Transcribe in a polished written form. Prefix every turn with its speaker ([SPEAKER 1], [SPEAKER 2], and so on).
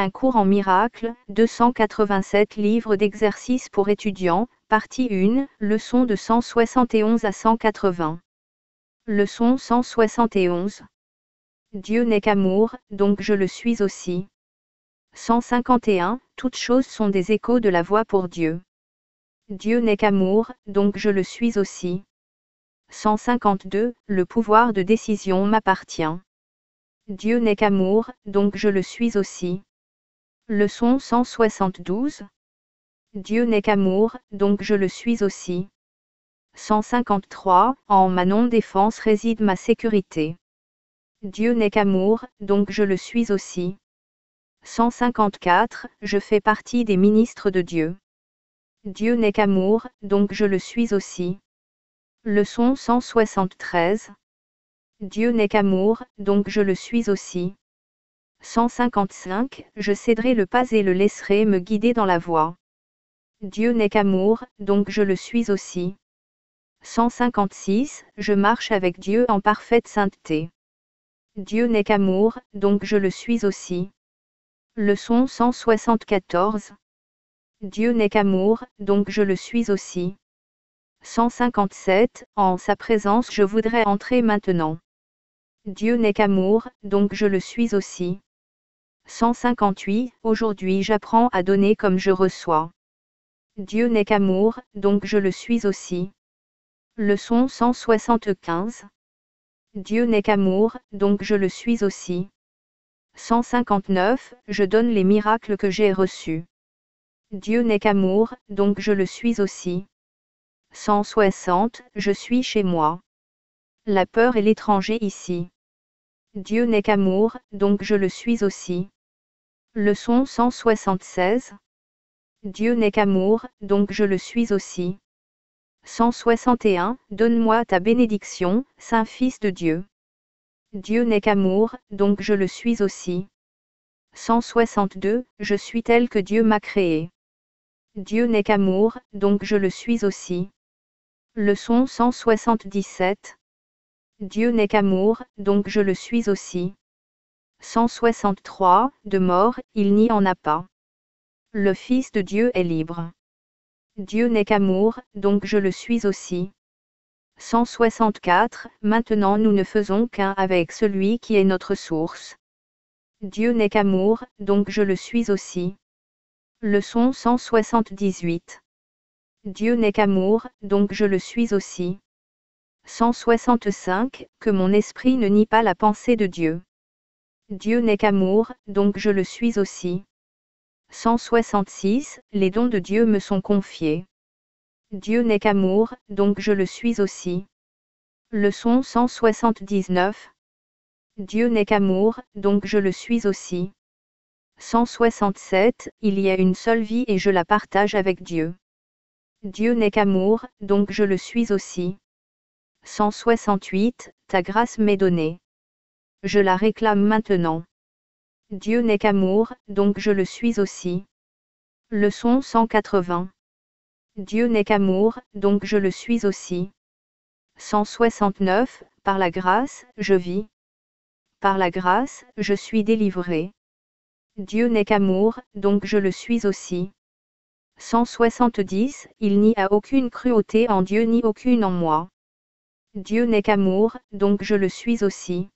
[SPEAKER 1] Un cours en miracles, 287 livres d'exercices pour étudiants, partie 1, leçon de 171 à 180. Leçon 171. Dieu n'est qu'amour, donc je le suis aussi. 151. Toutes choses sont des échos de la voix pour Dieu. Dieu n'est qu'amour, donc je le suis aussi. 152. Le pouvoir de décision m'appartient. Dieu n'est qu'amour, donc je le suis aussi. Leçon 172. Dieu n'est qu'amour, donc je le suis aussi. 153. En ma non-défense réside ma sécurité. Dieu n'est qu'amour, donc je le suis aussi. 154. Je fais partie des ministres de Dieu. Dieu n'est qu'amour, donc je le suis aussi. Leçon 173. Dieu n'est qu'amour, donc je le suis aussi. 155. Je céderai le pas et le laisserai me guider dans la voie. Dieu n'est qu'amour, donc je le suis aussi. 156. Je marche avec Dieu en parfaite sainteté. Dieu n'est qu'amour, donc je le suis aussi. Leçon 174. Dieu n'est qu'amour, donc je le suis aussi. 157. En sa présence je voudrais entrer maintenant. Dieu n'est qu'amour, donc je le suis aussi. 158. Aujourd'hui j'apprends à donner comme je reçois. Dieu n'est qu'amour, donc je le suis aussi. Leçon 175. Dieu n'est qu'amour, donc je le suis aussi. 159. Je donne les miracles que j'ai reçus. Dieu n'est qu'amour, donc je le suis aussi. 160. Je suis chez moi. La peur est l'étranger ici. Dieu n'est qu'amour, donc je le suis aussi. Leçon 176. Dieu n'est qu'amour, donc je le suis aussi. 161. Donne-moi ta bénédiction, Saint Fils de Dieu. Dieu n'est qu'amour, donc je le suis aussi. 162. Je suis tel que Dieu m'a créé. Dieu n'est qu'amour, donc je le suis aussi. Leçon 177. Dieu n'est qu'amour, donc je le suis aussi. 163. De mort, il n'y en a pas. Le Fils de Dieu est libre. Dieu n'est qu'amour, donc je le suis aussi. 164. Maintenant nous ne faisons qu'un avec celui qui est notre source. Dieu n'est qu'amour, donc je le suis aussi. Leçon 178. Dieu n'est qu'amour, donc je le suis aussi. 165. Que mon esprit ne nie pas la pensée de Dieu. Dieu n'est qu'amour, donc je le suis aussi. 166. Les dons de Dieu me sont confiés. Dieu n'est qu'amour, donc je le suis aussi. Leçon 179. Dieu n'est qu'amour, donc je le suis aussi. 167. Il y a une seule vie et je la partage avec Dieu. Dieu n'est qu'amour, donc je le suis aussi. 168. Ta grâce m'est donnée. Je la réclame maintenant. Dieu n'est qu'amour, donc je le suis aussi. Leçon 180. Dieu n'est qu'amour, donc je le suis aussi. 169. Par la grâce, je vis. Par la grâce, je suis délivré. Dieu n'est qu'amour, donc je le suis aussi. 170. Il n'y a aucune cruauté en Dieu ni aucune en moi. Dieu n'est qu'amour, donc je le suis aussi.